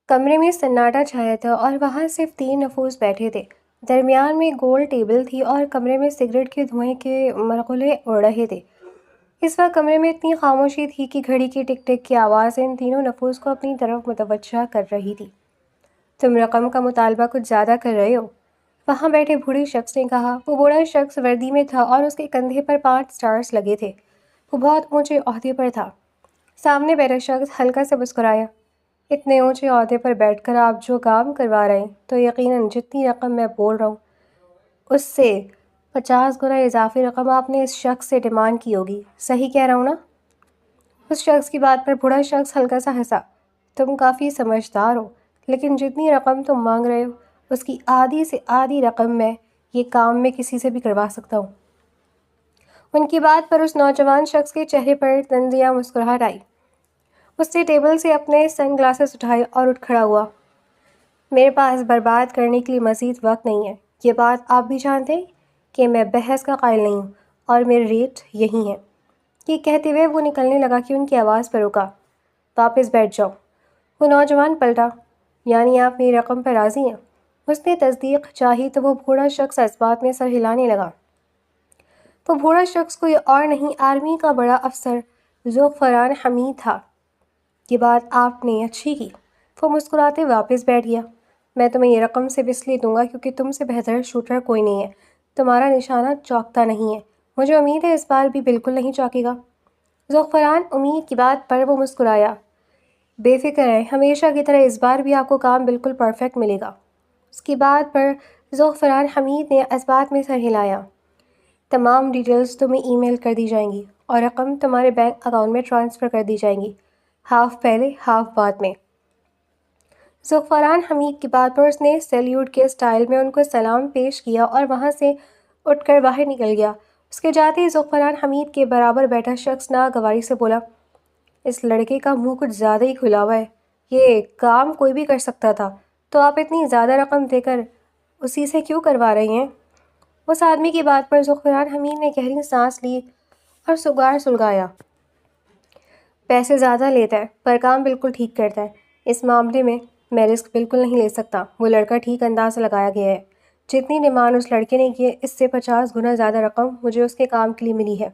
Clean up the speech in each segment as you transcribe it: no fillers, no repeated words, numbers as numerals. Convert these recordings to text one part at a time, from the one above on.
کمرے میں سناٹا چھایا تھا اور وہاں صرف 3 نفوس بیٹھے تھے۔ درمیان میں گول ٹیبل تھی اور کمرے میں سگریٹ کے دھوئیں کے مرغلے اڑ رہے تھے۔ اس وقت کمرے میں اتنی خاموشی تھی کہ گھڑی کی ٹک ٹک کی آواز ان تینوں نفوس کو اپنی طرف متوجہ کر رہی تھی۔ تم رقم کا مطالبہ کچھ زیادہ کر رہے ہو، وہاں بیٹھے بوڑھے شخص نے کہا۔ وہ بوڑھا شخص وردی میں تھا اور اس کے کندھے پر 5 سٹارز لگے تھے۔ وہ بہت اونچے عہدے پر تھا۔ سامنے بیٹھا شخص ہلکا سے مسکرایا۔ اتنے اونچے عہدے پر بیٹھ کر آپ جو کام کروا رہے ہیں تو یقیناً جتنی رقم میں بول رہا ہوں اس سے 50 گنا اضافی رقم آپ نے اس شخص سے ڈیمانڈ کی ہوگی۔ صحیح کہہ رہا ہوں نا؟ اس شخص کی بات پر بوڑھا شخص ہلکا سا ہنسا۔ تم کافی سمجھدار ہو، لیکن جتنی رقم تم مانگ رہے ہو اس کی آدھی سے آدھی رقم میں یہ کام میں کسی سے بھی کروا سکتا ہوں۔ ان کی بات پر اس نوجوان شخص کے چہرے پر طنزیہ مسکراہٹ آئی۔ اس نے ٹیبل سے اپنے سن گلاسز اٹھائے اور اٹھ کھڑا ہوا۔ میرے پاس برباد کرنے کے لیے مزید وقت نہیں ہے۔ یہ بات آپ بھی جانتے ہیں کہ میں بحث کا قائل نہیں ہوں اور میرے ریٹ یہی ہیں۔ یہ کہتے ہوئے وہ نکلنے لگا کہ ان کی آواز پر رکا۔ واپس بیٹھ جاؤ۔ وہ نوجوان پلٹا۔ یعنی آپ میری رقم پر راضی ہیں؟ اس نے تصدیق چاہی تو وہ بوڑھا شخص اس بات میں سر ہلانے لگا۔ وہ بوڑھا شخص کوئی اور نہیں، آرمی کا بڑا افسر ذوالفقار حمید تھا۔ یہ بات آپ نے اچھی کی۔ وہ مسکراتے واپس بیٹھ گیا۔ میں تمہیں یہ رقم صرف اس لیے دوں گا کیونکہ تم سے بہتر شوٹر کوئی نہیں ہے۔ تمہارا نشانہ چونکتا نہیں ہے۔ مجھے امید ہے اس بار بھی بالکل نہیں چونکے گا۔ ذوالفقار امید کی بات پر وہ مسکرایا۔ بے فکر رہیں، ہمیشہ کی طرح اس بار بھی آپ کو کام بالکل پرفیکٹ ملے گا۔ اس کی بات پر ذوالفقار حمید نے اس بات میں سر ہلایا۔ تمام ڈیٹیلز تمہیں ای میل کر دی جائیں گی اور رقم تمہارے بینک اکاؤنٹ میں ٹرانسفر کر دی جائیں گی، ہاف پہلے ہاف بعد میں۔ ذوالفقار حمید کی بات پر اس نے سیلیوٹ کے سٹائل میں ان کو سلام پیش کیا اور وہاں سے اٹھ کر باہر نکل گیا۔ اس کے جاتے ہی ذوالفقار حمید کے برابر بیٹھا شخص ناگواری سے بولا، اس لڑکے کا منہ کچھ زیادہ ہی کھلا ہوا ہے۔ یہ کام کوئی بھی کر سکتا تھا، تو آپ اتنی زیادہ رقم دے کر اسی سے کیوں کروا رہی ہیں؟ اس آدمی کی بات پر ذوالفقار حمید نے گہری سانس لی اور سگار سلگایا۔ پیسے زیادہ لیتا ہے پر کام بالکل ٹھیک کرتا ہے۔ اس معاملے میں رسک بالکل نہیں لے سکتا۔ وہ لڑکا ٹھیک اندازہ لگایا گیا ہے۔ جتنی ڈیمانڈ اس لڑکے نے کی ہے اس سے 50 گنا زیادہ رقم مجھے اس کے کام کے لیے ملی ہے۔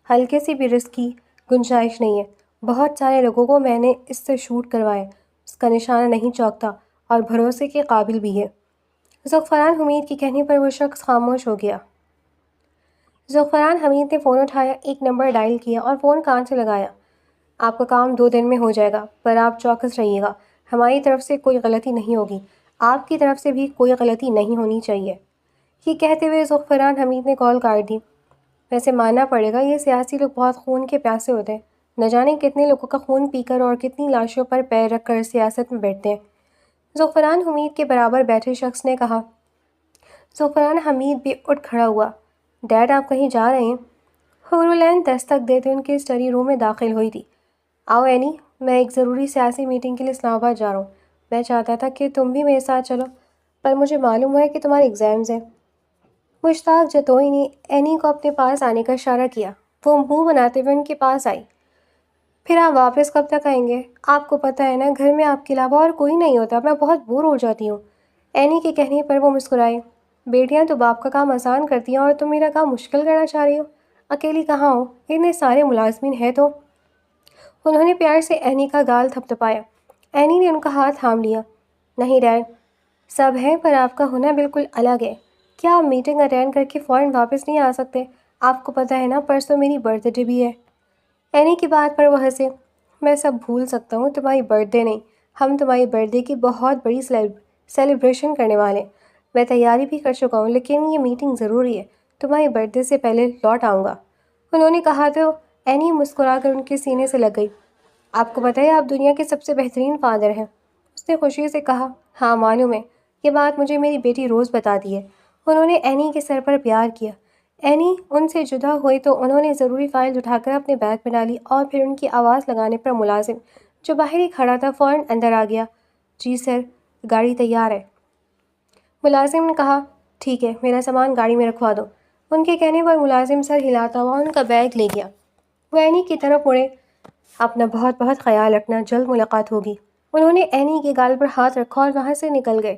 ہلکے سی بھی رسک کی گنجائش نہیں ہے۔ بہت سارے لوگوں کو میں نے اس سے شوٹ کروایا۔ اس کا نشانہ نہیں چونکتا اور بھروسے کے قابل بھی ہے۔ ذوالفقار حمید کے کہنے پر وہ شخص خاموش ہو گیا۔ ذوالفقار حمید نے فون اٹھایا، ایک نمبر ڈائل کیا اور فون کان سے لگایا۔ آپ کا کام 2 دن میں ہو جائے گا، پر آپ چوکس رہیے گا۔ ہماری طرف سے کوئی غلطی نہیں ہوگی، آپ کی طرف سے بھی کوئی غلطی نہیں ہونی چاہیے۔ یہ کہتے ہوئے ذوالفقار حمید نے کال کاٹ دی۔ ویسے ماننا پڑے گا یہ سیاسی لوگ بہت خون کے پیاسے ہوتے ہیں۔ نہ جانے کتنے لوگوں کا خون پی کر اور کتنی لاشوں پر پیر رکھ کر سیاست میں بیٹھتے ہیں۔ ذوالفقار حمید کے برابر بیٹھے شخص نے کہا۔ ذوالفقار حمید بھی اٹھ کھڑا ہوا۔ ڈیڈ آپ کہیں جا رہے ہیں؟ حور العین دستک دیتے ان کے اسٹڈی روم میں داخل ہوئی تھی۔ آؤ اینی، میں ایک ضروری سیاسی میٹنگ کے لیے اسلام آباد جا رہا ہوں۔ میں چاہتا تھا کہ تم بھی میرے ساتھ چلو، پر مجھے معلوم ہے کہ تمہارے ایگزامز ہیں۔ مشتاق جتوئی نے اینی کو اپنے پاس آنے کا اشارہ کیا۔ وہ منہ بناتے ہوئے ان کے پاس آئی۔ پھر آپ واپس کب تک آئیں گے؟ آپ کو پتہ ہے نا گھر میں آپ کے علاوہ اور کوئی نہیں ہوتا، میں بہت بور ہو جاتی ہوں۔ اینی کے کہنے پر وہ مسکرائے۔ بیٹیاں تو باپ کا کام آسان کرتی ہیں اور تم میرا کام مشکل کرنا چاہ رہی ہو؟ اکیلی کہاں ہو؟ اتنے سارے ملازمین ہیں تو۔ انہوں نے پیار سے اینی کا گال تھپتھپایا۔ اینی نے ان کا ہاتھ تھام لیا۔ نہیں ڈیڈ، سب ہیں پر آپ کا ہونا بالکل الگ ہے۔ کیا آپ میٹنگ اٹینڈ کر کے فوراً واپس نہیں آ سکتے؟ آپ کو پتہ ہے نا پرسوں میری برتھ ڈے بھی ہے۔ اینی کی بات پر وہ ہنسے۔ میں سب بھول سکتا ہوں، تمہاری برتھ ڈے نہیں، ہم تمہاری برتھ ڈے کی بہت بڑی سیلیبریشن کرنے والے ہیں۔ میں تیاری بھی کر چکا ہوں، لیکن یہ میٹنگ ضروری ہے۔ تمہاری برتھ ڈے سے پہلے لوٹ آؤں گا۔ انہوں نے کہا تو اینی مسکرا کر ان کے سینے سے لگ گئی۔ آپ کو پتہ ہے آپ دنیا کے سب سے بہترین فادر ہیں، اس نے خوشی سے کہا۔ ہاں معلوم ہے، یہ بات مجھے میری بیٹی روز بتاتی ہے۔ انہوں نے اینی کے سر پر پیار کیا۔ اینی ان سے جدا ہوئی تو انہوں نے ضروری فائل اٹھا کر اپنے بیگ میں ڈالی اور پھر ان کی آواز لگانے پر ملازم جو باہر ہی کھڑا تھا فوراً اندر آ گیا۔ جی سر، گاڑی تیار ہے۔ ملازم نے کہا، ٹھیک ہے، میرا سامان گاڑی میں رکھوا دو۔ ان کے کہنے پر ملازم سر ہلاتا ہوا ان کا بیگ لے گیا۔ وہ اینی کی طرف مڑے، اپنا بہت بہت خیال رکھنا، جلد ملاقات ہوگی۔ انہوں نے اینی کے گال پر ہاتھ رکھا اور وہاں سے نکل گئے۔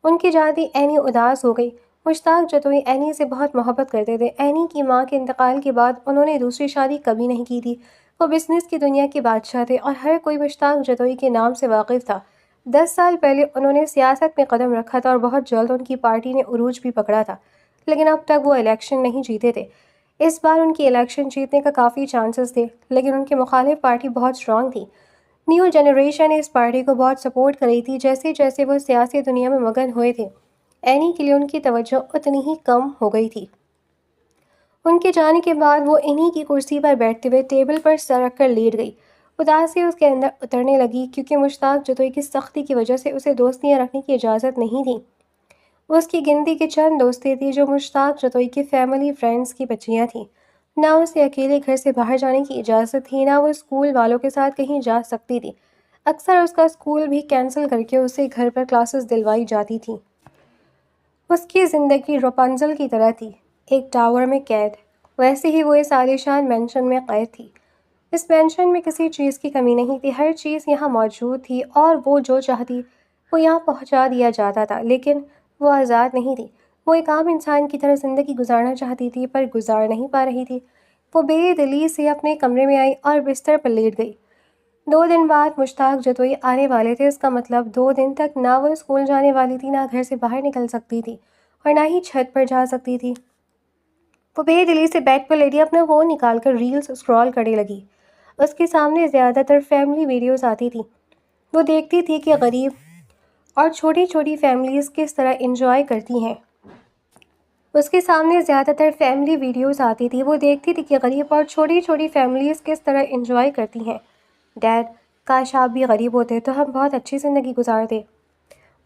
ان کی جاتی اینی اداس ہو گئی۔ مشتاق جتوئی اینی سے بہت محبت کرتے تھے۔ اینی کی ماں کے انتقال کے بعد انہوں نے دوسری شادی کبھی نہیں کی تھی۔ وہ بزنس کی دنیا کے بادشاہ تھے اور ہر کوئی مشتاق جتوئی کے نام سے واقف تھا۔ 10 سال پہلے انہوں نے سیاست میں قدم رکھا تھا اور بہت جلد ان کی پارٹی نے عروج بھی پکڑا تھا، لیکن اب تک وہ الیکشن نہیں جیتے تھے۔ اس بار ان کی الیکشن جیتنے کا کافی چانسز تھے، لیکن ان کی مخالف پارٹی بہت اسٹرانگ تھی۔ نیو جنریشن اس پارٹی کو بہت سپورٹ کر رہی تھی۔ جیسے جیسے وہ سیاسی دنیا میں مگن ہوئے تھے، اینی کے لیے ان کی توجہ اتنی ہی کم ہو گئی تھی۔ ان کے جانے کے بعد وہ انہی کی کرسی پر بیٹھتے ہوئے ٹیبل پر سر رکھ کر لیٹ گئی۔ اداسی اس کے اندر اترنے لگی کیونکہ مشتاق جتوئی کی سختی کی وجہ سے اسے دوستیاں رکھنے کی اجازت نہیں تھی۔ اس کی گنتی کے چند دوستیں تھیں جو مشتاق جتوئی کے فیملی فرینڈز کی بچیاں تھیں۔ نہ اسے اکیلے گھر سے باہر جانے کی اجازت تھی، نہ وہ اسکول والوں کے ساتھ کہیں جا سکتی تھی۔ اکثر اس کا اسکول بھی کینسل کر کے اسے گھر پر کلاسز دلوائی جاتی تھیں۔ اس کی زندگی رپنزل کی طرح تھی، ایک ٹاور میں قید، ویسے ہی وہ اس عالیشان مینشن میں قید تھی۔ اس مینشن میں کسی چیز کی کمی نہیں تھی، ہر چیز یہاں موجود تھی اور وہ جو چاہتی وہ یہاں پہنچا دیا جاتا تھا، لیکن وہ آزاد نہیں تھی۔ وہ ایک عام انسان کی طرح زندگی گزارنا چاہتی تھی پر گزار نہیں پا رہی تھی۔ وہ بے دلی سے اپنے کمرے میں آئی اور بستر پر لیٹ گئی۔ 2 دن بعد مشتاق جتوئی آنے والے تھے۔ اس کا مطلب 2 دن تک نہ وہ اسکول جانے والی تھی، نہ گھر سے باہر نکل سکتی تھی اور نہ ہی چھت پر جا سکتی تھی۔ وہ بے دلی سے بیڈ پر لیٹی اپنا فون نکال کر ریلز اسکرول کرنے لگی۔ اس کے سامنے زیادہ تر فیملی ویڈیوز آتی تھی۔ وہ دیکھتی تھی کہ غریب اور چھوٹی چھوٹی فیملیز کس طرح انجوائے کرتی ہیں۔ اس کے سامنے زیادہ تر فیملی ویڈیوز آتی تھی۔ وہ دیکھتی تھی کہ غریب اور چھوٹی چھوٹی فیملیز کس طرح انجوائے کرتی ہیں۔ ڈیڈ، کاش آپ بھی غریب ہوتے تو ہم بہت اچھی زندگی گزارتے،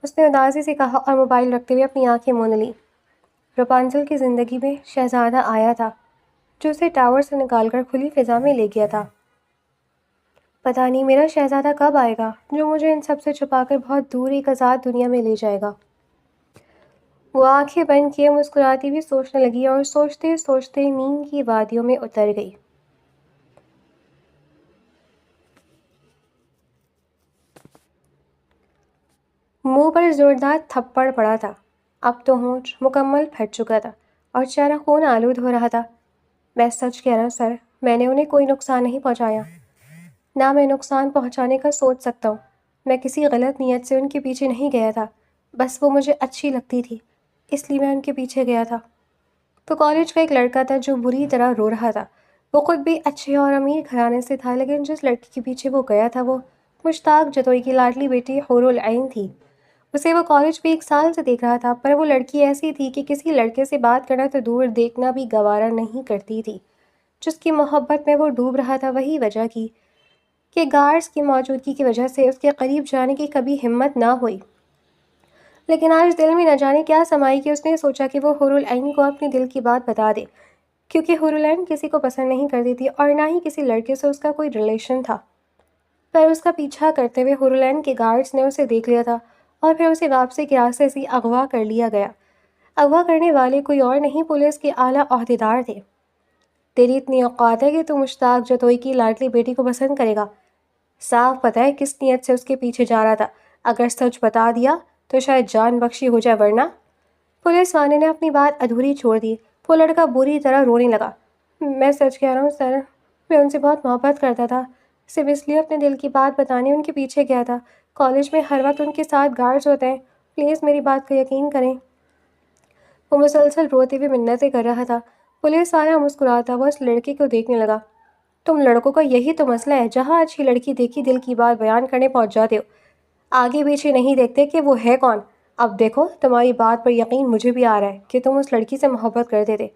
اس نے اداسی سے کہا اور موبائل رکھتے ہوئے اپنی آنکھیں موند لیں۔ رپنزل کی زندگی میں شہزادہ آیا تھا جو اسے ٹاور سے نکال کر کھلی فضا میں لے گیا تھا۔ پتہ نہیں میرا شہزادہ کب آئے گا جو مجھے ان سب سے چھپا کر بہت دور ایک آزاد دنیا میں لے جائے گا۔ وہ آنکھیں بند کیے مسکراتی ہوئی سوچنے لگی اور سوچتے سوچتے نیند کی وادیوں میں اتر گئی۔ منہ پر زوردار تھپڑ پڑا تھا۔ اب تو ہونٹ مکمل پھٹ چکا تھا اور چہرہ خون آلود ہو رہا تھا۔ میں سچ کہہ رہا ہوں سر، میں نے انہیں کوئی نقصان نہیں پہنچایا، نہ میں نقصان پہنچانے کا سوچ سکتا ہوں۔ میں کسی غلط نیت سے ان کے پیچھے نہیں گیا تھا، بس وہ مجھے اچھی لگتی تھی، اس لیے میں ان کے پیچھے گیا تھا۔ وہ کالج کا ایک لڑکا تھا جو بری طرح رو رہا تھا۔ وہ خود بھی اچھے اور امیر گھرانے سے تھا، لیکن جس لڑکی کے پیچھے وہ گیا تھا وہ مشتاق جتوئی کی لاڈلی بیٹی حور العین تھی۔ اسے وہ کالج بھی 1 سال سے دیکھ رہا تھا، پر وہ لڑکی ایسی تھی کہ کسی لڑکے سے بات کرنا تو دور دیکھنا بھی گوارا نہیں کرتی تھی۔ جس کی محبت میں وہ ڈوب رہا تھا وہی وجہ کی کہ گارڈز کی موجودگی کی وجہ سے اس کے قریب جانے کی کبھی ہمت نہ ہوئی۔ لیکن آج دل میں نہ جانے کیا سمائی کہ اس نے سوچا کہ وہ حور العین کو اپنے دل کی بات بتا دے، کیونکہ حور العین کسی کو پسند نہیں کرتی تھی اور نہ ہی کسی لڑکے سے اس کا کوئی ریلیشن تھا۔ پر اس کا پیچھا کرتے ہوئے حور العین کے گارڈز نے اسے دیکھ لیا تھا اور پھر اسے واپسی کے راستے سے اغوا کر لیا گیا۔ اغوا کرنے والے کوئی اور نہیں، پولیس کے اعلیٰ عہدیدار تھے۔ تیری اتنی اوقات ہے کہ تو مشتاق جتوئی کی لاڈلی بیٹی کو پسند کرے گا؟ صاف پتہ ہے کس نیت سے اس کے پیچھے جا رہا تھا۔ اگر سچ بتا دیا تو شاید جان بخشی ہو جائے، ورنہ۔ پولیس والے نے اپنی بات ادھوری چھوڑ دی۔ وہ لڑکا بری طرح رونے لگا۔ میں سچ کہہ رہا ہوں سر، میں ان سے بہت محبت کرتا تھا، صرف اس لیے اپنے دل کی بات بتانے ان کے پیچھے گیا تھا۔ کالج میں ہر وقت ان کے ساتھ گارڈز ہوتے ہیں، پلیز میری بات کا یقین کریں۔ وہ مسلسل روتے ہوئے منتیں کر رہا تھا۔ پولیس والا مسکراتا وہ اس لڑکے کو دیکھنے لگا۔ تم لڑکوں کا یہی تو مسئلہ ہے، جہاں اچھی لڑکی دیکھی دل کی بات بیان کرنے پہنچ جاتے ہو، آگے پیچھے نہیں دیکھتے کہ وہ ہے کون۔ اب دیکھو تمہاری بات پر یقین مجھے بھی آ رہا ہے کہ تم اس لڑکی سے محبت کرتے تھے،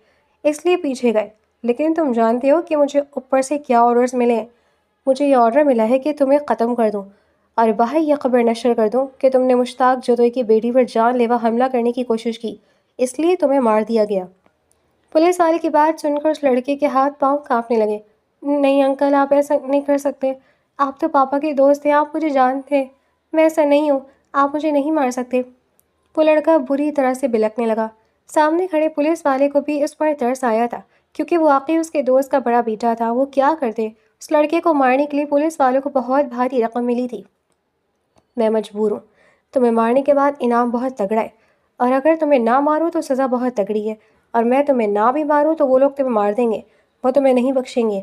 اس لیے پیچھے گئے، لیکن تم جانتے ہو کہ مجھے اوپر سے کیا آرڈرز ملے ہیں؟ مجھے یہ آرڈر ملا ہے کہ تمہیں ختم کر دوں اور باہر یہ خبر نشر کر دوں کہ تم نے مشتاق جتوئی کی بیٹی پر جان لیوا حملہ کرنے کی کوشش کی، اس لیے تمہیں مار دیا گیا۔ پولیس والے کی بات سن کر اس لڑکے کے ہاتھ پاؤں کانپنے لگے۔ نہیں انکل، آپ ایسا نہیں کر سکتے، آپ تو پاپا کے دوست ہیں، آپ مجھے جانتے ہیں، میں ایسا نہیں ہوں، آپ مجھے نہیں مار سکتے۔ وہ لڑکا بری طرح سے بلکنے لگا۔ سامنے کھڑے پولیس والے کو بھی اس پر ترس آیا تھا، کیونکہ وہ واقعی اس کے دوست کا بڑا بیٹا تھا۔ وہ کیا کرتے؟ اس لڑکے کو مارنے کے لیے پولیس والوں کو بہت بھاری رقم ملی تھی۔ میں مجبور ہوں، تمہیں مارنے کے بعد انعام بہت تگڑا ہے، اور اگر تمہیں نہ ماروں تو سزا بہت تگڑی ہے، اور میں تمہیں نہ بھی ماروں تو وہ لوگ تمہیں مار دیں گے، وہ تمہیں نہیں بخشیں گے۔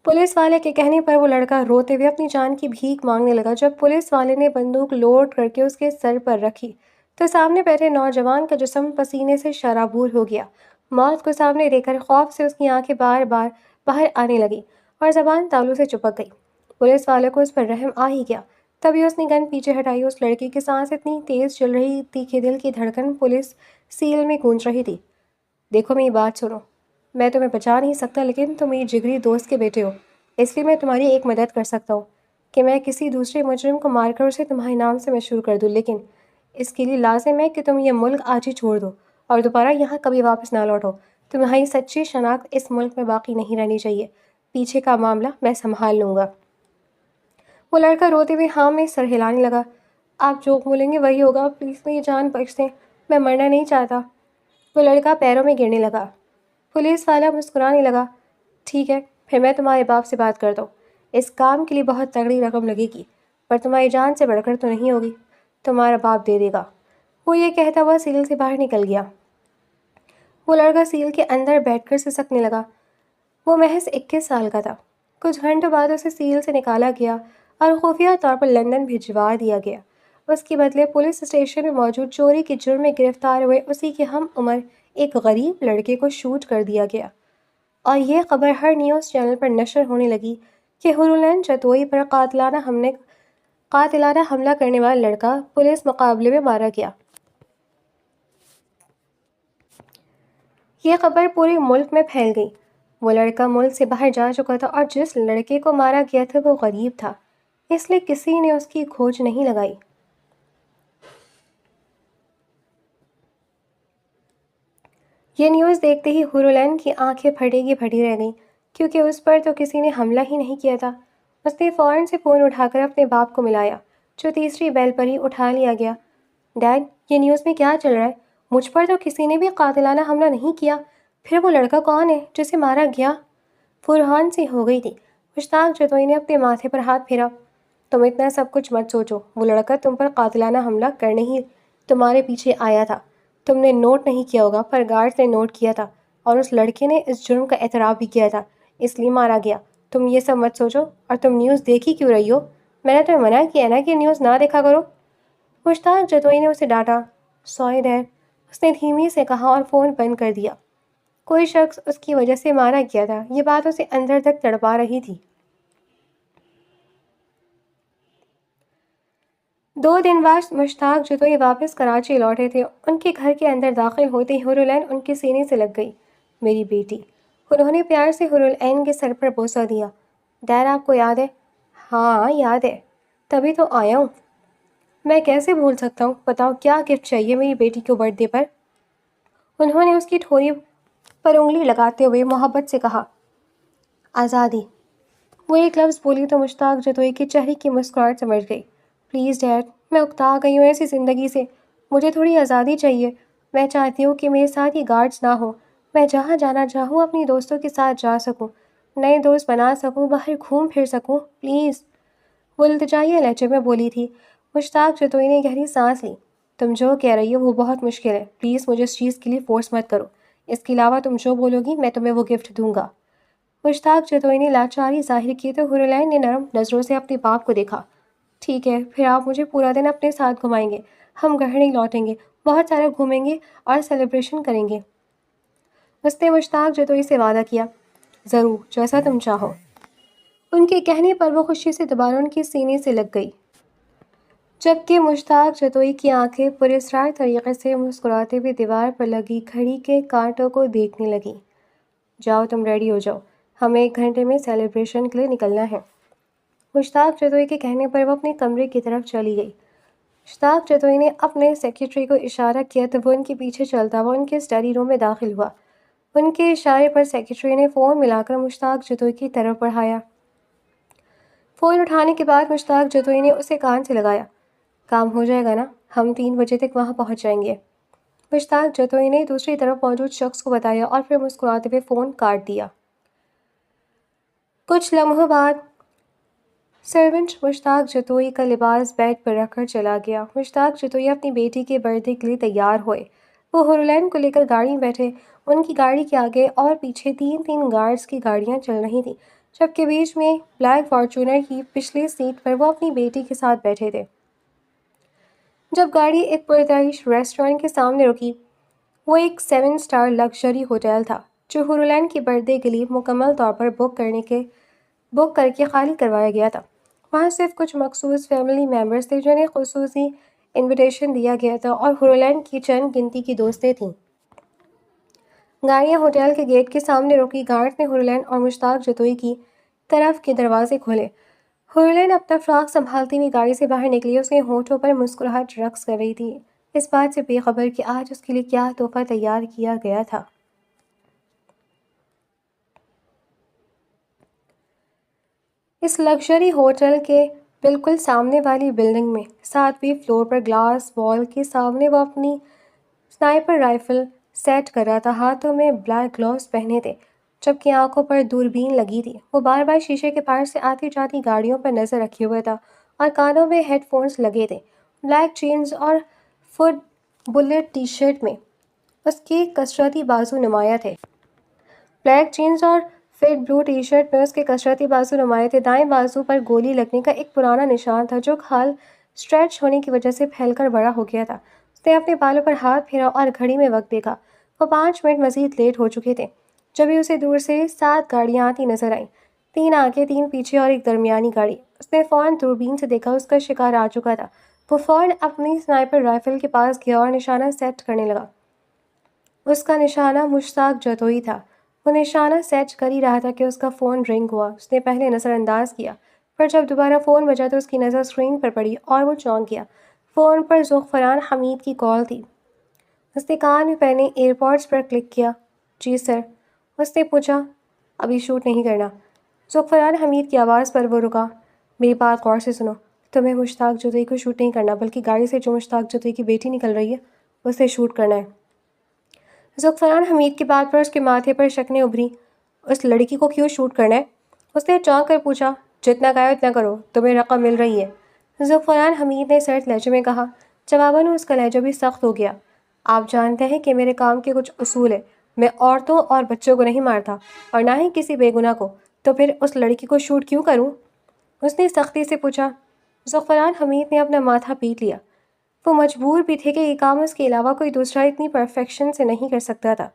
پولیس والے کے کہنے پر وہ لڑکا روتے ہوئے اپنی جان کی بھیک مانگنے لگا۔ جب پولیس والے نے بندوق لوڈ کر کے اس کے سر پر رکھی تو سامنے بیٹھے نوجوان کا جسم پسینے سے شرابور ہو گیا۔ موت کو سامنے دیکھ کر خوف سے اس کی آنکھیں بار بار باہر آنے لگی اور زبان تالوں سے چپک گئی۔ پولیس والے کو اس پر رحم آ ہی گیا، تبھی اس نے گن پیچھے ہٹائی۔ اس لڑکی کی سانس اتنی تیز چل رہی تھی کہ دل کی دھڑکن پولیس سیل میں گونج رہی تھی۔ دیکھو میری بات سنو، میں تمہیں بچا نہیں سکتا، لیکن تم میری جگری دوست کے بیٹے ہو، اس لیے میں تمہاری ایک مدد کر سکتا ہوں کہ میں کسی دوسرے مجرم کو مار کر اسے تمہارے نام سے مشہور کر دوں، لیکن اس کے لیے لازم ہے کہ تم یہ ملک آج ہی چھوڑ دو اور دوبارہ یہاں کبھی واپس نہ لوٹو۔ تمہاری سچی شناخت اس ملک میں باقی نہیں رہنی چاہیے، پیچھے کا معاملہ میں سنبھال لوں گا۔ وہ لڑکا روتے ہوئے ہاں میں سر ہلانے لگا۔ آپ جو بولیں گے وہی ہوگا، پلیز میری جان بخش دیں، میں مرنا نہیں چاہتا۔ وہ لڑکا پیروں میں گرنے لگا۔ پولیس والا مسکرانے لگا، ٹھیک ہے، پھر میں تمہارے باپ سے بات کرتا ہوں، اس کام کے لیے بہت تگڑی رقم لگے گی، پر تمہاری جان سے بڑھ کر تو نہیں ہوگی، تمہارا باپ دے دے گا۔ وہ یہ کہتا ہوا سیل سے باہر نکل گیا۔ وہ لڑکا سیل کے اندر بیٹھ کر سسکنے لگا۔ وہ محض 21 سال کا تھا۔ کچھ گھنٹوں بعد اسے سیل سے نکالا گیا اور خفیہ طور پر لندن بھجوا دیا گیا۔ اس کے بدلے پولیس اسٹیشن میں موجود چوری کے جرم میں گرفتار ہوئے اسی کے ہم عمر ایک غریب لڑکے کو شوٹ کر دیا گیا، اور یہ خبر ہر نیوز چینل پر نشر ہونے لگی کہ ہرولین جتوئی پر قاتلانہ حملہ کرنے والا لڑکا پولیس مقابلے میں مارا گیا۔ یہ خبر پورے ملک میں پھیل گئی۔ وہ لڑکا ملک سے باہر جا چکا تھا اور جس لڑکے کو مارا گیا تھا وہ غریب تھا، اس لیے کسی نے اس کی کھوج نہیں لگائی۔ یہ نیوز دیکھتے ہی ہرولین کی آنکھیں پھٹے کی پھٹی رہ گئیں، کیونکہ اس پر تو کسی نے حملہ ہی نہیں کیا تھا۔ اس نے فوراً سے فون اٹھا کر اپنے باپ کو ملایا، جو تیسری بیل پر ہی اٹھا لیا گیا۔ ڈیڈ، یہ نیوز میں کیا چل رہا ہے؟ مجھ پر تو کسی نے بھی قاتلانہ حملہ نہیں کیا، پھر وہ لڑکا کون ہے جسے مارا گیا؟ فرحان سی ہو گئی تھی۔ مشتاق جتوئی نے اپنے ماتھے پر ہاتھ پھیرا۔ تم اتنا سب کچھ مت سوچو، وہ لڑکا تم پر قاتلانہ حملہ کرنے ہی تمہارے پیچھے آیا تھا۔ تم نے نوٹ نہیں کیا ہوگا، پر گارڈ نے نوٹ کیا تھا، اور اس لڑکے نے اس جرم کا اعتراف بھی کیا تھا، اس لیے مارا گیا۔ تم یہ سب مت سوچو، اور تم نیوز دیکھی کیوں رہی ہو؟ میں نے تمہیں منع کیا نا کہ نیوز نہ دیکھا کرو۔ مشتاق جتوئی نے اسے ڈانٹا۔ سوری ڈیڈ، اس نے دھیمی سے کہا اور فون بند کر دیا۔ کوئی شخص اس کی وجہ سے مارا گیا تھا، یہ بات اسے اندر تک تڑپا رہی تھی۔ 2 دن بعد مشتاق جتوئی واپس کراچی لوٹے تھے۔ ان کے گھر کے اندر داخل ہوتے ہی ہرولین ان کے سینے سے لگ گئی۔ میری بیٹی، انہوں نے پیار سے ہرولین کے سر پر بوسہ دیا۔ ڈیڈ، آپ کو یاد ہے؟ ہاں یاد ہے، تبھی تو آیا ہوں۔ میں کیسے بھول سکتا ہوں، بتاؤ کیا گفٹ چاہیے میری بیٹی کو برتھ ڈے پر؟ انہوں نے اس کی ٹھوڑی پر انگلی لگاتے ہوئے محبت سے کہا، آزادی۔ وہ ایک لفظ بولی تو مشتاق جتوئی کے چہرے کی مسکراہٹ سمجھ گئی۔ پلیز ڈیڈ، میں اکتا گئی ہوں ایسی زندگی سے، مجھے تھوڑی آزادی چاہیے۔ میں چاہتی ہوں کہ میرے ساتھ ہی گارڈز نہ ہوں، میں جہاں جانا چاہوں اپنی دوستوں کے ساتھ جا سکوں، نئے دوست بنا سکوں، باہر گھوم پھر سکوں، پلیز۔ وہ التجائیہ لہجے میں بولی تھی۔ مشتاق جتوئی نے گہری سانس لی۔ تم جو کہہ رہی ہو وہ بہت مشکل ہے، پلیز مجھے اس چیز کے لیے فورس مت کرو، اس کے علاوہ تم جو بولو گی میں تمہیں وہ گفٹ دوں گا۔ مشتاق جتوئی نے لاچاری ظاہر کی تو ہرولین نے نرم نظروں سے اپنے باپ کو دیکھا۔ ٹھیک ہے، پھر آپ مجھے پورا دن اپنے ساتھ گھمائیں گے، ہم گھر نہیں لوٹیں گے، بہت سارا گھومیں گے اور سیلیبریشن کریں گے۔ اس نے مشتاق جتوئی سے وعدہ کیا۔ ضرور، جیسا تم چاہو۔ ان کے کہنے پر وہ خوشی سے دوبارہ ان کے سینے سے لگ گئی، جبکہ مشتاق جتوئی کی آنکھیں پراسرار طریقے سے مسکراتے ہوئے دیوار پر لگی گھڑی کے کانٹوں کو دیکھنے لگیں۔ جاؤ تم ریڈی ہو جاؤ، ہمیں 1 گھنٹے میں سیلیبریشن کے لیے نکلنا ہے۔ مشتاق جتوئی کے کہنے پر وہ اپنے کمرے کی طرف چلی گئی۔ مشتاق جتوئی نے اپنے سیکرٹری کو اشارہ کیا تو وہ ان کے پیچھے چلتا ہوا ان کے اسٹڈی روم میں داخل ہوا۔ ان کے اشارے پر سیکرٹری نے فون ملا کر مشتاق جتوئی کی طرف بڑھایا۔ فون اٹھانے کے بعد مشتاق جتوئی نے اسے کان سے لگایا۔ کام ہو جائے گا نا، ہم 3 بجے تک وہاں پہنچ جائیں گے، مشتاق جتوئی نے دوسری طرف موجود شخص کو بتایا اور پھر مسکراتے ہوئے فون کاٹ دیا۔ کچھ لمحوں بعد سرونٹ مشتاق جتوئی کا لباس بیڈ پر رکھ کر چلا گیا۔ مشتاق جتوئی اپنی بیٹی کے برتھ ڈے کے لیے تیار ہوئے۔ وہ ہورلین کو لے کر گاڑی میں بیٹھے۔ ان کی گاڑی کے آگے اور پیچھے تین تین گارڈز کی گاڑیاں چل رہی تھیں، جبکہ بیچ میں بلیک فارچونر کی پچھلی سیٹ پر وہ اپنی بیٹی کے ساتھ بیٹھے تھے۔ جب گاڑی ایک پرتعیش ریسٹورینٹ کے سامنے رکی، وہ ایک 7 اسٹار لگژری ہوٹل تھا جو ہورلین کی برتھ ڈے کے لیے مکمل طور پر بک کر کے خالی کروایا گیا تھا۔ وہاں صرف کچھ مخصوص فیملی ممبرز تھے جنہیں خصوصی انویٹیشن دیا گیا تھا اور ہورلین کی چند گنتی کی دوستیں تھیں۔ گاڑیاں ہوٹل کے گیٹ کے سامنے رکی۔ گارڈ نے ہورلین اور مشتاق جتوئی کی طرف کے دروازے کھولے۔ ہورلین اپنا فراق سنبھالتی ہوئی گاڑی سے باہر نکلی۔ اس کے ہونٹوں پر مسکراہٹ رقص کر رہی تھی، اس بات سے بے خبر کہ آج اس کے لیے کیا تحفہ تیار کیا گیا تھا۔ اس لگژری ہوٹل کے بالکل سامنے والی بلڈنگ میں 7ویں فلور پر گلاس وال کے سامنے وہ اپنی سنائپر رائفل سیٹ کر رہا تھا۔ ہاتھوں میں بلیک گلوز پہنے تھے، جبکہ آنکھوں پر دوربین لگی تھی۔ وہ بار بار شیشے کے پار سے آتی جاتی گاڑیوں پر نظر رکھے ہوئے تھا اور کانوں میں ہیڈ فونز لگے تھے۔ بلیک جینز اور فٹ بلیٹ ٹی شرٹ میں اس کے کثرتی بازو نمایاں تھے۔ بلیک جینز اور فٹ بلو ٹی شرٹ میں اس کے کثرتی بازو نمایاں تھے۔ دائیں بازو پر گولی لگنے کا ایک پرانا نشان تھا جو کھال اسٹریچ ہونے کی وجہ سے پھیل کر بڑا ہو گیا تھا۔ اس نے اپنے بالوں پر ہاتھ پھیرا اور گھڑی میں وقت دیکھا۔ وہ 5 منٹ مزید لیٹ ہو چکے تھے۔ جبھی اسے دور سے 7 گاڑیاں آتی نظر آئیں، 3 آگے، 3 پیچھے اور ایک درمیانی گاڑی۔ اس نے فوراً دوربین سے دیکھا، اس کا شکار آ چکا تھا۔ وہ فوراً اپنی سنائپر رائفل کے پاس گیا اور نشانہ سیٹ کرنے لگا۔ اس کا نشانہ مشتاق جتوئی تھا۔ وہ نشانہ سیٹ کر ہی رہا تھا کہ اس کا فون رنگ ہوا۔ اس نے پہلے نظر انداز کیا، پھر جب دوبارہ فون بجا تو اس کی نظر اسکرین پر پڑی اور وہ چونک گیا۔ فون پر ذوالفقار حمید کی کال تھی۔ اس نے کان میں پہنے ایئر پوڈز پر کلک کیا۔ جی سر۔ اس نے پوچھا، ابھی شوٹ نہیں کرنا؟ ذوالفقار حمید کی آواز پر وہ رکا۔ میری بات غور سے سنو، تمہیں مشتاق جتوئی کو شوٹ نہیں کرنا، بلکہ گاڑی سے جو مشتاق جتوئی کی بیٹی نکل رہی ہے اسے شوٹ کرنا ہے۔ ذوالفقار حمید کی بات پر اس کے ماتھے پر شکنیں ابھری۔ اس لڑکی کو کیوں شوٹ کرنا ہے؟ اس نے چونک کر پوچھا۔ جتنا کہا اتنا کرو، تمہیں رقم مل رہی ہے، ذوالفقار حمید نے سرد لہجے میں کہا۔ جواباً اس کا لہجہ بھی سخت ہو گیا۔ آپ جانتے ہیں کہ میرے کام کے کچھ اصول ہیں، میں عورتوں اور بچوں کو نہیں مارتا اور نہ ہی کسی بے گناہ کو، تو پھر اس لڑکی کو شوٹ کیوں کروں؟ اس نے سختی سے پوچھا۔ ذوالفقار حمید نے اپنا ماتھا پیٹ لیا۔ وہ مجبور بھی تھے کہ یہ کام اس کے علاوہ کوئی دوسرا اتنی پرفیکشن سے نہیں کر سکتا تھا۔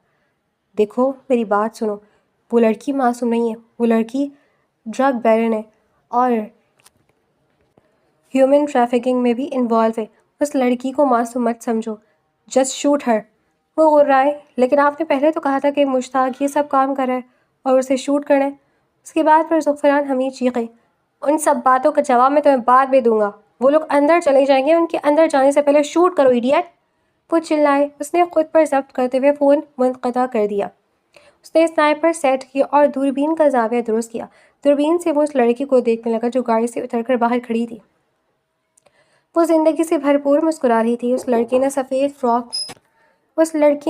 دیکھو میری بات سنو، وہ لڑکی معصوم نہیں ہے، وہ لڑکی ڈرگ بیرن ہے اور ہیومن ٹریفکنگ میں بھی انوالو ہے۔ اس لڑکی کو معصوم مت سمجھو، جسٹ شوٹ ہر۔ وہ غرائے، لیکن آپ نے پہلے تو کہا تھا کہ مشتاق یہ سب کام کر رہا ہے اور اسے شوٹ کرنا ہے۔ اس کی بات پر ذوالفقار حمید چیخے۔ ان سب باتوں کا جواب میں تمہیں بعد میں دوں گا، وہ لوگ اندر چلے جائیں گے، ان کے اندر جانے سے پہلے شوٹ کرو ایڈیٹ، وہ چلائے۔ اس نے خود پر ضبط کرتے ہوئے فون منقطع کر دیا۔ اس نے سنائپر سیٹ کی اور دوربین کا زاویہ درست کیا۔ دوربین سے وہ اس لڑکی کو دیکھنے لگا جو گاڑی سے اتر کر باہر کھڑی تھی۔ وہ زندگی سے بھرپور مسکرا رہی تھی۔ اس لڑکی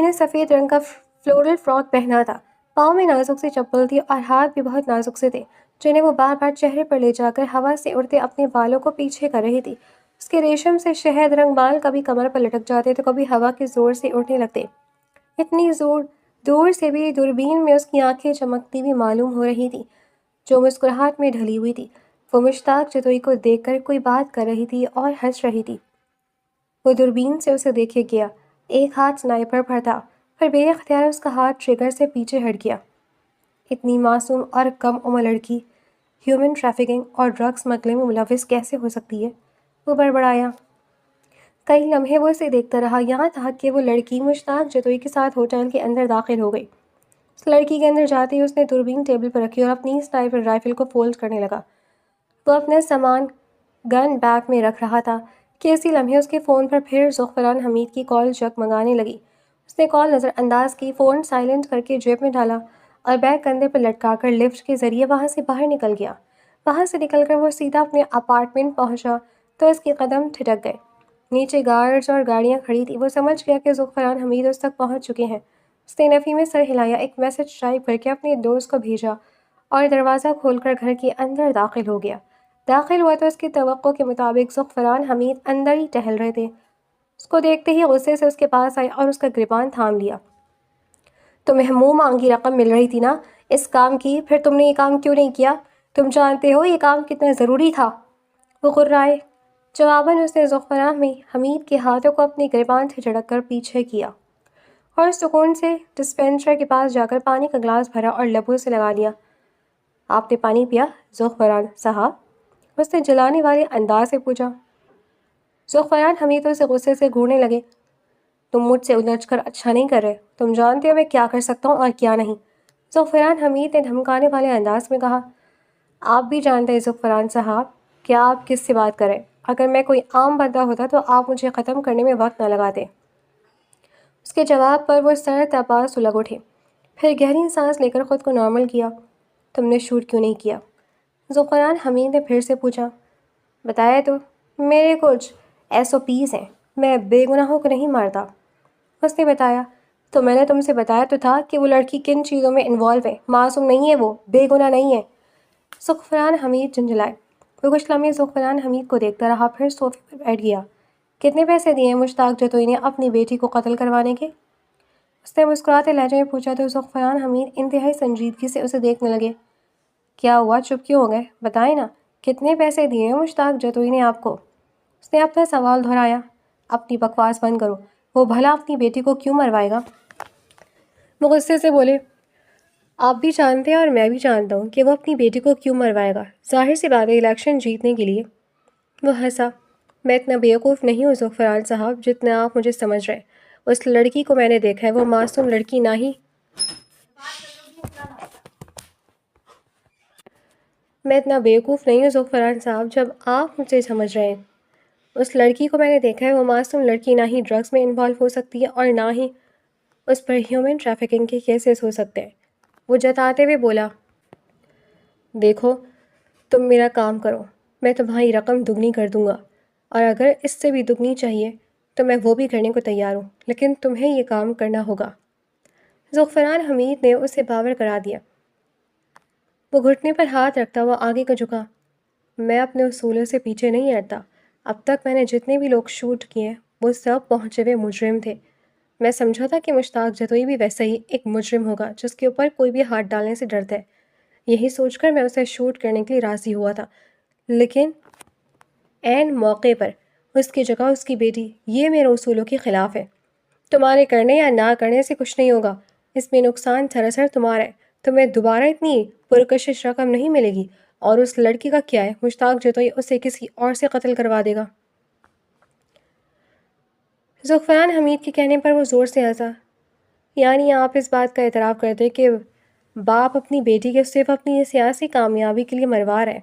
نے سفید رنگ کا فلورل فراک پہنا تھا، پاؤں میں نازک سی چپل تھی اور ہاتھ بھی بہت نازک سے تھے، جنہیں وہ بار بار چہرے پر لے جا کر ہوا سے اڑتے اپنے بالوں کو پیچھے کر رہی تھی۔ اس کے ریشم سے شہد رنگ بال کبھی کمر پر لٹک جاتے تو کبھی ہوا کے زور سے اڑنے لگتے۔ اتنی دور سے بھی دوربین میں اس کی آنکھیں چمکتی ہوئی معلوم ہو رہی تھیں، جو مسکراہٹ میں ڈھلی ہوئی تھی۔ وہ مشتاق جتوئی کو دیکھ کر کوئی بات کر رہی تھی اور ہنس رہی تھی۔ وہ دوربین سے اسے دیکھے گیا، ایک ہاتھ سنائپر پر تھا، پھر بے اختیار اس کا ہاتھ ٹریگر سے پیچھے ہٹ گیا۔ اتنی معصوم اور کم عمر لڑکی ہیومن ٹریفکنگ اور ڈرگ سمگلنگ میں ملوث کیسے ہو سکتی ہے؟ وہ بڑبڑایا۔ کئی لمحے وہ اسے دیکھتا رہا، یہاں تک کہ وہ لڑکی مشتاق جتوئی کے ساتھ ہوٹل کے اندر داخل ہو گئی۔ اس لڑکی کے اندر جاتے ہی اس نے دوربین ٹیبل پر رکھی اور اپنی سنائپر رائفل کو فولڈ کرنے لگا۔ وہ اپنا سامان گن بیگ میں رکھ رہا تھا کہ اسی لمحے اس کے فون پر پھر ذوالفقار حمید کی کال جگمگانے لگی۔ اس نے کال نظر انداز کی، فون سائلنٹ کر کے جیب میں ڈالا اور بیگ کندھے پر لٹکا کر لفٹ کے ذریعے وہاں سے باہر نکل گیا۔ وہاں سے نکل کر وہ سیدھا اپنے اپارٹمنٹ پہنچا تو اس کے قدم ٹھٹک گئے۔ نیچے گارڈز اور گاڑیاں کھڑی تھیں۔ وہ سمجھ گیا کہ ذوالفقار حمید اس تک پہنچ چکے ہیں۔ اس نے نفی میں سر ہلایا، ایک میسج ٹائپ کر کے اپنے دوست کو بھیجا اور دروازہ کھول کر گھر کے اندر داخل ہو گیا۔ داخل ہوا تو اس کی توقع کے مطابق زعفران حمید اندر ہی ٹہل رہے تھے۔ اس کو دیکھتے ہی غصے سے اس کے پاس آئے اور اس کا گریبان تھام لیا۔ تمہیں منہ مانگی رقم مل رہی تھی نا اس کام کی، پھر تم نے یہ کام کیوں نہیں کیا؟ تم جانتے ہو یہ کام کتنا ضروری تھا؟ وہ غرائے۔ جواباً اس نے زعفران میں حمید کے ہاتھوں کو اپنی گریبان سے جھڑک کر پیچھے کیا اور سکون سے ڈسپینسر کے پاس جا کر پانی کا گلاس بھرا اور لبوں سے لگا لیا۔ آپ نے پانی پیا زعفران صاحب؟ اس نے جلانے والے انداز سے پوچھا۔ زعفران حمید سے غصے سے گھورنے لگے۔ تم مجھ سے الجھ کر اچھا نہیں کر رہے، تم جانتے ہو میں کیا کر سکتا ہوں اور کیا نہیں، زعفران حمید نے دھمکانے والے انداز میں کہا۔ آپ بھی جانتے ہیں زعفران صاحب کہ آپ کس سے بات کریں، اگر میں کوئی عام بندہ ہوتا تو آپ مجھے ختم کرنے میں وقت نہ لگاتے۔ اس کے جواب پر وہ سر تاپاس سلگ اٹھے، پھر گہری سانس لے کر خود کو نارمل کیا۔ تم نے شوٹ کیوں نہیں کیا؟ زعفران حمید نے پھر سے پوچھا۔ بتایا تو، میرے کچھ SOPs ہیں، میں بے گناہوں کو نہیں مارتا۔ اس نے بتایا۔ تو میں نے تم سے بتایا تو تھا کہ وہ لڑکی کن چیزوں میں انوالو ہے، معصوم نہیں ہے، وہ بے گناہ نہیں ہے۔ زعفران حمید جھنجھلائے۔ وہ کچھ لمحے زعفران حمید کو دیکھتا رہا، پھر صوفے پر بیٹھ گیا۔ کتنے پیسے دیے ہیں مشتاق جتوئی نے اپنی بیٹی کو قتل کروانے کے؟ اس نے مسکراتے لہجے میں پوچھا تو زعفران حمید انتہائی سنجیدگی سے اسے دیکھنے لگے۔ کیا ہوا، چپ کیوں ہو گئے؟ بتائیں نا، کتنے پیسے دیے ہیں مشتاق جتوئی نے آپ کو؟ اس نے اپنا سوال دہرایا۔ اپنی بکواس بند کرو، وہ بھلا اپنی بیٹی کو کیوں مروائے گا؟ وہ غصے سے بولے۔ آپ بھی جانتے ہیں اور میں بھی جانتا ہوں کہ وہ اپنی بیٹی کو کیوں مروائے گا، ظاہر سی بات ہے الیکشن جیتنے کے لیے۔ وہ ہنسا۔ میں اتنا بیوقوف نہیں ہوں زعفران صاحب جتنا آپ مجھے سمجھ رہے ہیں۔ اس لڑکی کو میں نے دیکھا ہے، وہ معصوم لڑکی نہ ہی میں اتنا بیوقوف نہیں ہوں زعفران صاحب جب آپ مجھے سمجھ رہے ہیں۔ اس لڑکی کو میں نے دیکھا ہے، وہ معصوم لڑکی نہ ہی ڈرگز میں انوالو ہو سکتی ہے اور نہ ہی اس پر ہیومن ٹریفکنگ کے کیسز ہو سکتے ہیں۔ وہ جتاتے ہوئے بولا۔ دیکھو، تم میرا کام کرو، میں تمہاری رقم دگنی کر دوں گا، اور اگر اس سے بھی دگنی چاہیے تو میں وہ بھی کرنے کو تیار ہوں، لیکن تمہیں یہ کام کرنا ہوگا۔ زعفران حمید نے اسے باور کرا دیا۔ وہ گھٹنے پر ہاتھ رکھتا ہوا آگے کو جھکا۔ میں اپنے اصولوں سے پیچھے نہیں ہٹتا۔ اب تک میں نے جتنے بھی لوگ شوٹ کیے وہ سب پہنچے ہوئے مجرم تھے۔ میں سمجھا تھا کہ مشتاق جتوئی بھی ویسا ہی ایک مجرم ہوگا جس کے اوپر کوئی بھی ہاتھ ڈالنے سے ڈرتا ہے۔ یہی سوچ کر میں اسے شوٹ کرنے کے لیے راضی ہوا تھا، لیکن عین موقع پر اس کی جگہ اس کی بیٹی، یہ میرے اصولوں کے خلاف ہے۔ تمہارے کرنے یا نہ کرنے سے کچھ نہیں ہوگا، اس میں نقصان سراسر تمہارا ہے۔ تمہیں دوبارہ اتنی پرکشش رقم نہیں ملے گی، اور اس لڑکی کا کیا ہے، مشتاق جتوئی اسے کسی اور سے قتل کروا دے گا۔ زعفران حمید کے کہنے پر وہ زور سے ہنسا۔ یعنی آپ اس بات کا اعتراف کرتے کہ باپ اپنی بیٹی کے صرف اپنی سیاسی کامیابی کے لیے مروا رہا ہے؟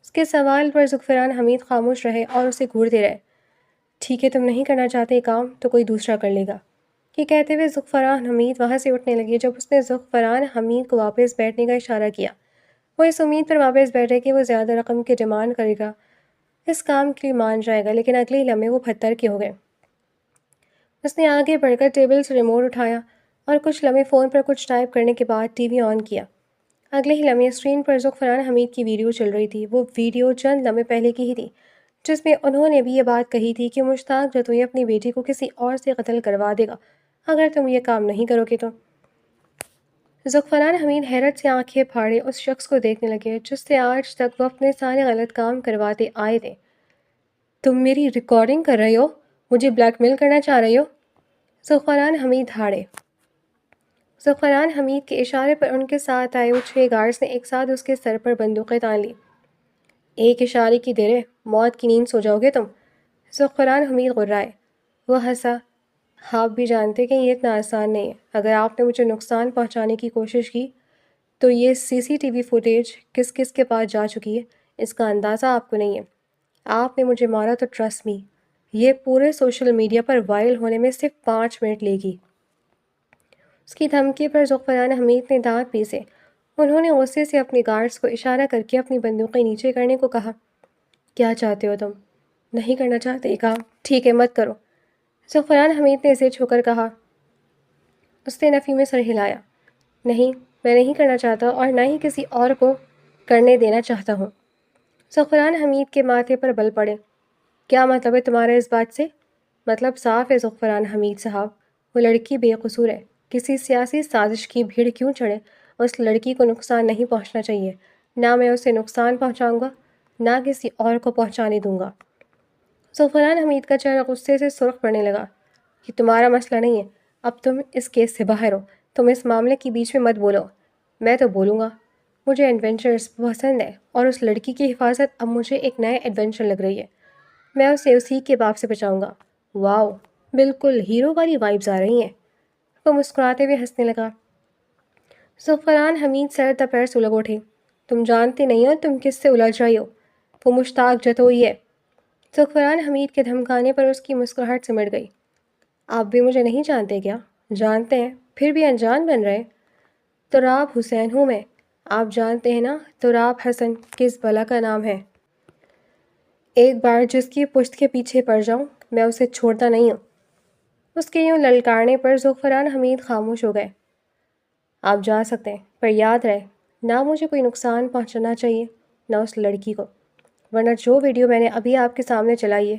اس کے سوال پر زعفران حمید خاموش رہے اور اسے گھورتے رہے۔ ٹھیک ہے، تم نہیں کرنا چاہتے یہ کام تو کوئی دوسرا کر لے گا۔ یہ کہتے ہوئے زعفران حمید وہاں سے اٹھنے لگے۔ جب اس نے زعفران حمید کو واپس بیٹھنے کا اشارہ کیا، وہ اس امید پر واپس بیٹھے کہ وہ زیادہ رقم کی ڈیمانڈ کرے گا، اس کام کے لیے مان جائے گا، لیکن اگلے ہی لمحے وہ پھتر کے ہو گئے۔ اس نے آگے بڑھ کر ٹیبل سے ریموٹ اٹھایا اور کچھ لمحے فون پر کچھ ٹائپ کرنے کے بعد ٹی وی آن کیا۔ اگلے ہی لمحے اسکرین پر زعفران حمید کی ویڈیو چل رہی تھی۔ وہ ویڈیو چند لمحے پہلے کی ہی تھی، جس میں انہوں نے بھی یہ بات کہی تھی کہ مشتاق جتوئی اپنی بیٹی کو کسی اور سے قتل کروا دے گا اگر تم یہ کام نہیں کرو گے تو۔ زعفران حمید حیرت سے آنکھیں پھاڑے اس شخص کو دیکھنے لگے جس سے آج تک وہ اپنے سارے غلط کام کرواتے آئے تھے۔ تم میری ریکارڈنگ کر رہے ہو؟ مجھے بلیک میل کرنا چاہ رہے ہو؟ زعفران حمید ہاڑے۔ زعفران حمید کے اشارے پر ان کے ساتھ آئے وہ 6 گارڈز نے ایک ساتھ اس کے سر پر بندوقیں تان لی۔ ایک اشارے کی دیر ہے، موت کی نیند سو جاؤ گے تم؟ زعفران حمید غرائے۔ وہ ہنسا۔ آپ بھی جانتے کہ یہ اتنا آسان نہیں ہے۔ اگر آپ نے مجھے نقصان پہنچانے کی کوشش کی تو یہ CCTV فوٹیج کس کس کے پاس جا چکی ہے اس کا اندازہ آپ کو نہیں ہے۔ آپ نے مجھے مارا تو ٹرسٹ می، یہ پورے سوشل میڈیا پر وائرل ہونے میں صرف 5 منٹ لے گی۔ اس کی دھمکی پر زعفران حمید نے دانت پیسے۔ انہوں نے غصے سے اپنے گارڈز کو اشارہ کر کے اپنی بندوقیں نیچے کرنے کو کہا۔ کیا چاہتے ہو تم؟ نہیں کرنا چاہتے یہ کام؟ ٹھیک ہے، مت کرو، زعفران حمید نے ضد ہو کر کہا۔ اس نے نفی میں سر ہلایا۔ نہیں، میں نہیں کرنا چاہتا اور نہ ہی کسی اور کو کرنے دینا چاہتا ہوں۔ ذوالفقار حمید کے ماتھے پر بل پڑے۔ کیا مطلب ہے تمہارا اس بات سے؟ مطلب صاف ہے ذوالفقار حمید صاحب، وہ لڑکی بے قصور ہے۔ کسی سیاسی سازش کی بھیڑ کیوں چڑھے؟ اس لڑکی کو نقصان نہیں پہنچنا چاہیے۔ نہ میں اسے نقصان پہنچاؤں گا، نہ کسی اور کو پہنچانے دوں گا۔ ذوالفقار حمید کا چہرہ غصے سے سرخ پڑنے لگا۔ یہ تمہارا مسئلہ نہیں ہے، اب تم اس کیس سے باہر ہو، تم اس معاملے کے بیچ میں مت بولو۔ میں تو بولوں گا، مجھے ایڈونچرز پسند ہے اور اس لڑکی کی حفاظت اب مجھے ایک نئے ایڈونچر لگ رہی ہے۔ میں اسے اسی کے باپ سے بچاؤں گا۔ واو، بالکل ہیرو والی وائبز آ رہی ہیں۔ وہ مسکراتے ہوئے ہنسنے لگا۔ ذوالفقار حمید سر دوپہر سلگ اٹھے۔ تم جانتے نہیں ہو تم کس سے الجھ رہی ہو، وہ مشتاق جتوئی ہے۔ ذوالفقار حمید کے دھمکانے پر اس کی مسکراہٹ سمٹ گئی۔ آپ بھی مجھے نہیں جانتے کیا؟ جانتے ہیں، پھر بھی انجان بن رہے۔ تراب حسین ہوں میں، آپ جانتے ہیں نا تراب حسن کس بلا کا نام ہے؟ ایک بار جس کی پشت کے پیچھے پڑ جاؤں میں اسے چھوڑتا نہیں ہوں۔ اس کے یوں للکارنے پر ذوالفقار حمید خاموش ہو گئے۔ آپ جا سکتے ہیں، پر یاد رہے نہ مجھے کوئی نقصان پہنچانا چاہیے نہ اس لڑکی کو، ورنہ جو ویڈیو میں نے ابھی آپ کے سامنے چلائی ہے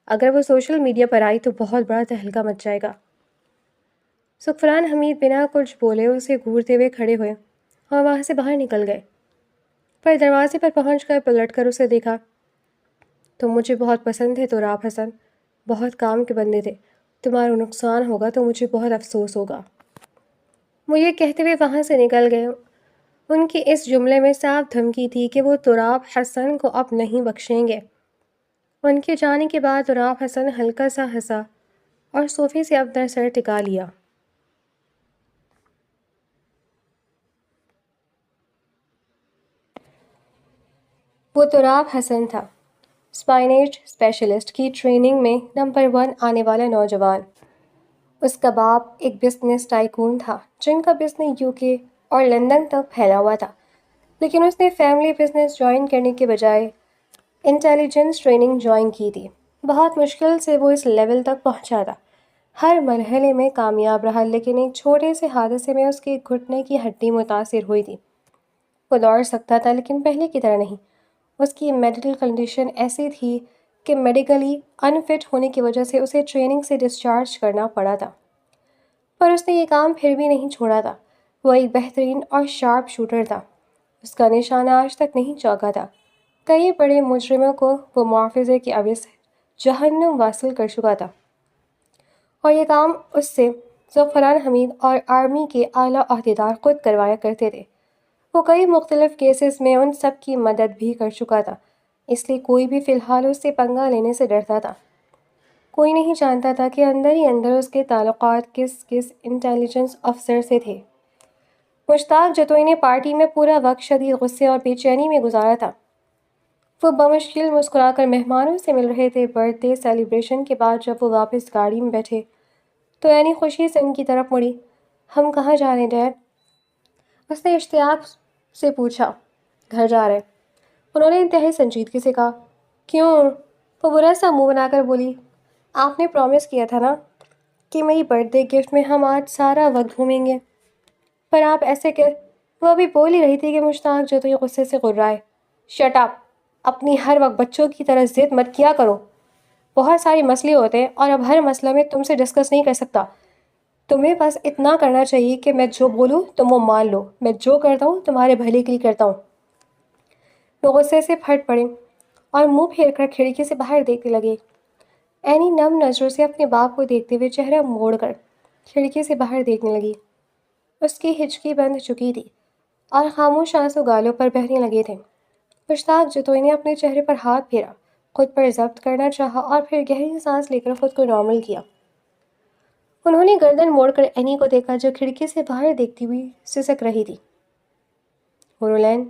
اگر وہ سوشل میڈیا پر آئی تو بہت بڑا تہلکہ مچ جائے گا۔ ذوالفقار حمید بنا کچھ بولے اسے گھورتے ہوئے کھڑے ہوئے اور وہاں سے باہر نکل گئے، پر دروازے پر پہنچ کر پلٹ کر اسے دیکھا۔ تم مجھے بہت پسند تھے تراب حسن، بہت کام کے بندے تھے، تمہارا نقصان ہوگا تو مجھے بہت افسوس ہوگا۔ وہ یہ کہتے ہوئے وہاں سے نکل گئے۔ ان کی اس جملے میں صاف دھمکی تھی کہ وہ تراب حسن کو اب نہیں بخشیں گے۔ ان کے جانے کے بعد تراب حسن ہلکا سا ہنسا اور صوفے سے اپنا سر ٹکا لیا۔ وہ تراب حسن تھا، اسپائنیج اسپیشلسٹ کی ٹریننگ میں نمبر 1 آنے والا نوجوان۔ اس کا باپ ایک بزنس ٹائکون تھا جن کا بزنس UK اور لندن تک پھیلا ہوا تھا، لیکن اس نے فیملی بزنس جوائن کرنے کے بجائے انٹیلیجنس ٹریننگ جوائن کی تھی۔ بہت مشکل سے وہ اس لیول تک پہنچا تھا، ہر مرحلے میں کامیاب رہا، لیکن ایک چھوٹے سے حادثے میں اس کے گھٹنے کی ہڈی متاثر ہوئی تھی۔ وہ دوڑ سکتا تھا لیکن پہلے کی طرح نہیں۔ اس کی میڈیکل کنڈیشن ایسی تھی کہ میڈیکلی انفٹ ہونے کی وجہ سے اسے ٹریننگ سے ڈسچارج کرنا پڑا تھا، پر اس نے یہ کام پھر بھی نہیں چھوڑا تھا۔ وہ ایک بہترین اور شارپ شوٹر تھا، اس کا نشانہ آج تک نہیں چوکا تھا۔ کئی بڑے مجرموں کو وہ معاوضے کی عوض جہنم واصل کر چکا تھا، اور یہ کام اس سے ذوالفقار حمید اور آرمی کے اعلیٰ عہدیدار خود کروایا کرتے تھے۔ وہ کئی مختلف کیسز میں ان سب کی مدد بھی کر چکا تھا، اس لیے کوئی بھی فی الحال اس سے پنگا لینے سے ڈرتا تھا۔ کوئی نہیں جانتا تھا کہ اندر ہی اندر اس کے تعلقات کس انٹیلیجنس افسر سے تھے۔ مشتاق جتوئی نے پارٹی میں پورا وقت شدید غصے اور بے چینی میں گزارا تھا۔ وہ بمشکل مسکرا کر مہمانوں سے مل رہے تھے۔ برتھ ڈے سیلیبریشن کے بعد جب وہ واپس گاڑی میں بیٹھے تو اینی خوشی سے ان کی طرف مڑی۔ ہم کہاں جا رہے ہیں ڈیڈ؟ اس نے اشتیاق سے پوچھا۔ گھر جا رہے۔ انہوں نے انتہائی سنجیدگی سے کہا۔ کیوں؟ وہ برا سا منہ بنا کر بولی۔ آپ نے پرومس کیا تھا نا کہ میری برتھ ڈے گفٹ میں ہم آج سارا وقت گھومیں گے، پر آپ ایسے کہ وہ ابھی بول ہی رہی تھی کہ مشتاق جتوئی غصے سے غرائے۔ شٹ اپ، اپنی ہر وقت بچوں کی طرح ضد مت کیا کرو۔ بہت سارے مسئلے ہوتے ہیں اور اب ہر مسئلہ میں تم سے ڈسکس نہیں کر سکتا۔ تمہیں بس اتنا کرنا چاہیے کہ میں جو بولوں تم وہ مان لو، میں جو کرتا ہوں تمہارے بھلے کے لیے کرتا ہوں۔ وہ غصے سے پھٹ پڑے اور منہ پھیر کر کھڑکی سے باہر دیکھنے لگے۔ اینی نم نظروں سے اپنے باپ کو دیکھتے ہوئے چہرہ موڑ کر کھڑکی سے باہر دیکھنے لگی۔ اس کی ہچکی بند چکی تھی اور خاموش آنسو گالوں پر بہنے لگے تھے۔ مشتاق جتوئی نے اپنے چہرے پر ہاتھ پھیرا، خود پر ضبط کرنا چاہا اور پھر گہری سانس لے کر خود کو نارمل کیا۔ انہوں نے گردن موڑ کر اینی کو دیکھا جو کھڑکی سے باہر دیکھتی ہوئی سسک رہی تھی۔ ہورولین،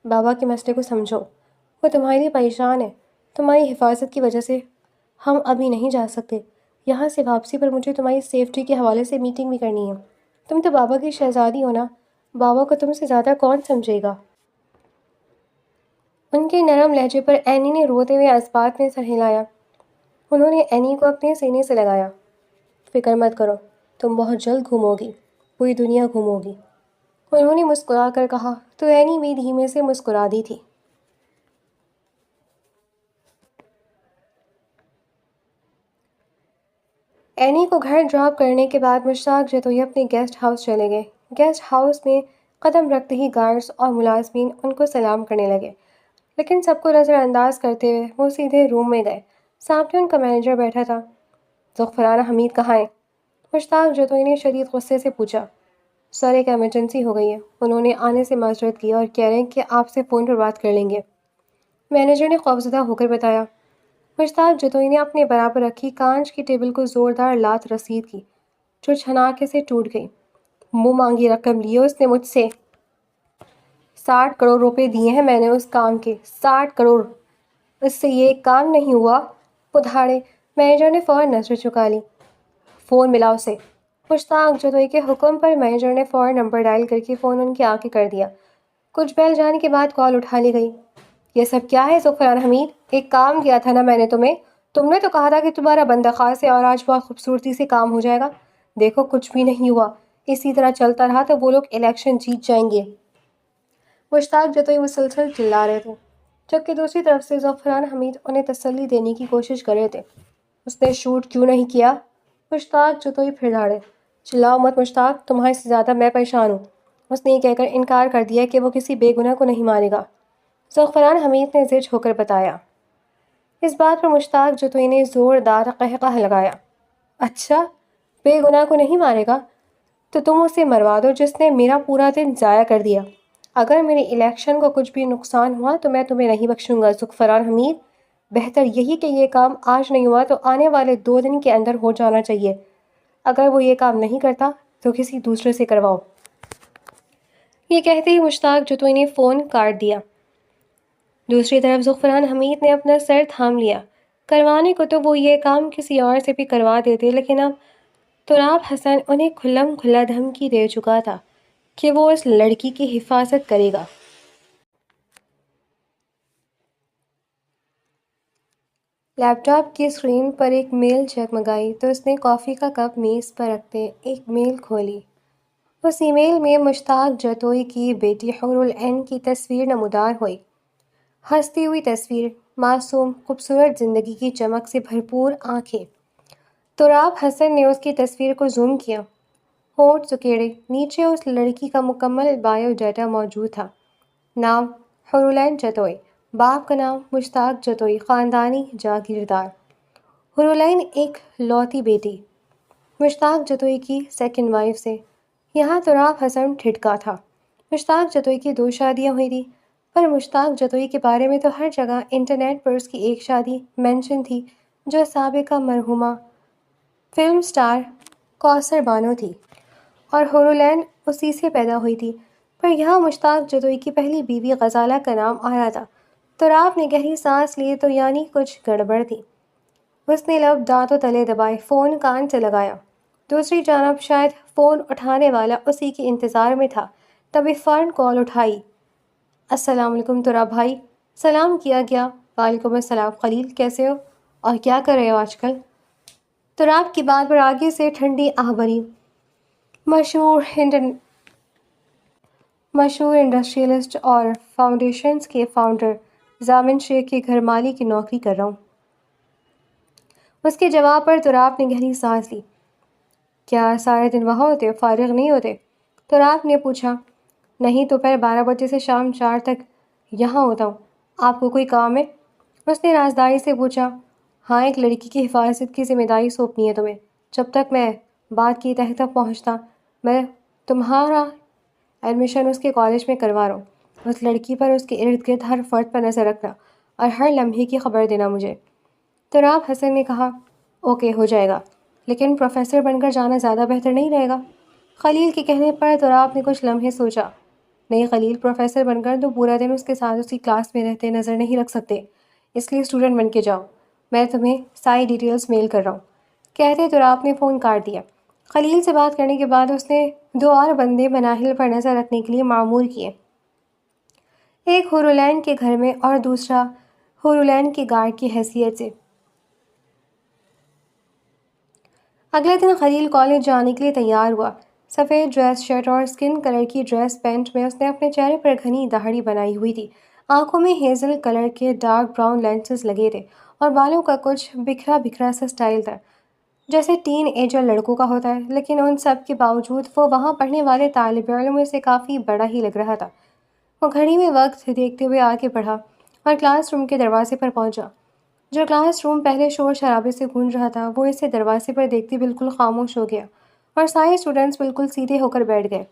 بابا کے مسئلے کو سمجھو، وہ تمہارے لیے پریشان ہے۔ تمہاری حفاظت کی وجہ سے ہم ابھی نہیں جا سکتے۔ یہاں سے واپسی پر مجھے تمہاری سیفٹی کے حوالے سے میٹنگ بھی کرنی ہے۔ تم تو بابا کی شہزادی ہو نا، بابا کو تم سے زیادہ کون سمجھے گا؟ ان کے نرم لہجے پر اینی نے روتے ہوئے اسبات میں سر ہلایا۔ انہوں نے اینی کو اپنے سینے سے لگایا۔ فکر مت کرو، تم بہت جلد گھومو گی، پوری دنیا گھومو گی، انہوں نے مسکرا کر کہا تو اینی بھی دھیمے سے مسکرا دی تھی۔ اینی کو گھر ڈراپ کرنے کے بعد مشتاق جتوئی اپنے گیسٹ ہاؤس چلے گئے۔ گیسٹ ہاؤس میں قدم رکھتے ہی گارڈز اور ملازمین ان کو سلام کرنے لگے، لیکن سب کو نظر انداز کرتے ہوئے وہ سیدھے روم میں گئے۔ سامنے ان کا مینیجر بیٹھا تھا۔ ذوالفقار حمید کہاں ہیں؟ مشتاق جتوئی نے شدید غصے سے پوچھا۔ سر ایک ایمرجنسی ہو گئی ہے، انہوں نے آنے سے معذرت کی اور کہہ رہے ہیں کہ آپ سے فون پر بات کر لیں گے، مینیجر نے خوفزدہ ہو کر بتایا۔ مشتاق جتوئی نے اپنے برابر رکھی کانچ کی ٹیبل کو زوردار لات رسید کی، جو چھناکے سے ٹوٹ گئی۔ منہ مانگی رقم لی ہے اس نے مجھ سے، 60 کروڑ روپے دیے ہیں میں نے اس کام کے، 60 کروڑ، اس سے یہ کام نہیں ہوا۔ ادھاڑے مینیجر نے فوراً نظر چکا لی۔ فون ملا اسے۔ مشتاق جتوئی کے حکم پر مینیجر نے فوراً نمبر ڈائل کر کے فون ان کے آگے کر دیا۔ کچھ بیل جانے کے بعد کال اٹھا لی گئی۔ یہ سب کیا ہے ذوالفقار حمید؟ ایک کام دیا تھا نا میں نے تمہیں، تم نے تو کہا تھا کہ تمہارا بندہ خاص ہے اور آج بہت خوبصورتی سے کام ہو جائے گا، دیکھو کچھ بھی نہیں ہوا، اسی طرح چلتا رہا تو وہ لوگ الیکشن جیت جائیں گے۔ مشتاق جتوئی مسلسل چلا رہے تھے، جبکہ دوسری طرف سے ذوالفقار حمید انہیں تسلی دینے کی کوشش کر رہے تھے۔ اس نے شوٹ کیوں نہیں کیا؟ مشتاق جتوئی پھر دھاڑے۔ چلاؤ مت مشتاق، تمہارے سے زیادہ میں پریشان ہوں۔ اس نے یہ کہہ کر انکار کر دیا کہ وہ کسی بے گناہ کو نہیں مارے گا۔ ذوالفقار حمید نے زج ہو کر بتایا۔ اس بات پر مشتاق جتوئی نے زوردار قہقہہ لگایا۔ اچھا، بے گناہ کو نہیں مارے گا تو تم اسے مروا دو جس نے میرا پورا دن ضائع کر دیا۔ اگر میرے الیکشن کو کچھ بھی نقصان ہوا تو میں تمہیں نہیں بخشوں گا ذوالفقار حمید۔ بہتر یہی کہ یہ کام آج نہیں ہوا تو آنے والے 2 دن کے اندر ہو جانا چاہیے۔ اگر وہ یہ کام نہیں کرتا تو کسی دوسرے سے کرواؤ۔ یہ کہتے ہی مشتاق جتوئی نے فون کاٹ دیا۔ دوسری طرف ذوالفقار حمید نے اپنا سر تھام لیا۔ کروانے کو تو وہ یہ کام کسی اور سے بھی کروا دیتے، لیکن اب تراب حسن انہیں کھلم کھلا دھمکی دے چکا تھا کہ وہ اس لڑکی کی حفاظت کرے گا۔ لیپ ٹاپ کی اسکرین پر ایک میل جگمگائی تو اس نے کافی کا کپ میز پر رکھتے ایک میل کھولی۔ اس ای میل میں مشتاق جتوئی کی بیٹی حور العین کی تصویر نمودار ہوئی۔ ہنستی ہوئی تصویر، معصوم خوبصورت زندگی کی چمک سے بھرپور آنکھیں۔ تراب حسن نے اس کی تصویر کو زوم کیا، ہونٹ سکیڑے۔ نیچے اس لڑکی کا مکمل بائیو ڈیٹا موجود تھا۔ نام حور العین جتوئی، باپ کا نام مشتاق جتوئی، خاندانی جاگیردار، حور العین ایک لوتی بیٹی، مشتاق جتوئی کی سیکنڈ وائف سے۔ یہاں تراب حسن ٹھٹکا تھا۔ مشتاق جتوئی کی 2 شادیاں ہوئی تھیں، پر مشتاق جتوئی کے بارے میں تو ہر جگہ انٹرنیٹ پر اس کی ایک شادی مینشن تھی جو سابقہ مرحومہ فلم سٹار کوثر بانو تھی، اور حور العین اسی سے پیدا ہوئی تھی، پر یہاں مشتاق جتوئی کی پہلی بیوی غزالہ کا نام آ رہا تھا۔ تراب نے گہری سانس لی تو یعنی کچھ گڑبڑ تھی۔ اس نے لب دانتوں تلے دبائے، فون کان سے لگایا۔ دوسری جانب شاید فون اٹھانے والا اسی کے انتظار میں تھا، تبھی فوراً کال اٹھائی۔ السلام علیکم تراب بھائی۔ سلام کیا گیا۔ وعلیکم السلام خلیل، کیسے ہو اور کیا کر رہے ہو آج کل؟ تراب کی بات پر آگے سے ٹھنڈی آہ بھری۔ مشہور انڈسٹریلسٹ اور فاؤنڈیشنز کے فاؤنڈر ضامن شیخ کے گھر مالی کی نوکری کر رہا ہوں۔ اس کے جواب پر تراب نے گہری سانس لی۔ کیا سارے دن وہاں ہوتے ہو، فارغ نہیں ہوتے؟ تراب نے پوچھا۔ نہیں، دوپہر 12 بجے سے شام 4 تک یہاں ہوتا ہوں۔ آپ کو کوئی کام ہے؟ اس نے رازداری سے پوچھا۔ ہاں، ایک لڑکی کی حفاظت کی ذمہ داری سونپنی ہے تمہیں۔ جب تک میں بات کی تہ تک پہنچتا، میں تمہارا ایڈمیشن اس کے کالج میں کروا رہا ہوں۔ اس لڑکی پر، اس کے ارد گرد ہر فرد پر نظر رکھنا اور ہر لمحے کی خبر دینا مجھے۔ تراب حسن نے کہا۔ اوکے، ہو جائے گا، لیکن پروفیسر بن کر جانا زیادہ بہتر نہیں رہے گا؟ خلیل کے کہنے پر تراب نے کچھ لمحے سوچا۔ نہیں خلیل، پروفیسر بن کر تو پورا دن اس کے ساتھ اسی کلاس میں رہتے نظر نہیں رکھ سکتے، اس لیے اسٹوڈنٹ بن کے جاؤ۔ میں تمہیں ساری ڈیٹیلز میل کر رہا ہوں۔ کہتے تراب نے فون کاٹ دیا۔ خلیل سے بات کرنے کے بعد اس نے 2 اور بندے مناہل پر نظر رکھنے کے لیے معمور کیے، ایک حور العین کے گھر میں اور دوسرا حور العین کے گارڈ کی حیثیت سے۔ اگلے دن خلیل کالج جانے کے لیے تیار ہوا۔ سفید ڈریس شرٹ اور اسکن کلر کی ڈریس پینٹ میں اس نے اپنے چہرے پر گھنی داڑھی بنائی ہوئی تھی۔ آنکھوں میں ہیزل کلر کے ڈارک براؤن لینسز لگے تھے اور بالوں کا کچھ بکھرا بکھرا سا سٹائل تھا۔ جیسے ٹین ایجر لڑکوں کا ہوتا ہے، لیکن ان سب کے باوجود وہ وہاں پڑھنے والے طالب علموں سے کافی بڑا ہی لگ رہا تھا۔ وہ گھڑی میں وقت دیکھتے ہوئے آگے بڑھا اور کلاس روم کے دروازے پر پہنچا۔ جو کلاس روم پہلے شور شرابے سے گونج رہا تھا، وہ اسے دروازے پر دیکھتے بالکل خاموش ہو گیا اور سارے اسٹوڈنٹس بالکل سیدھے ہو کر بیٹھ گئے۔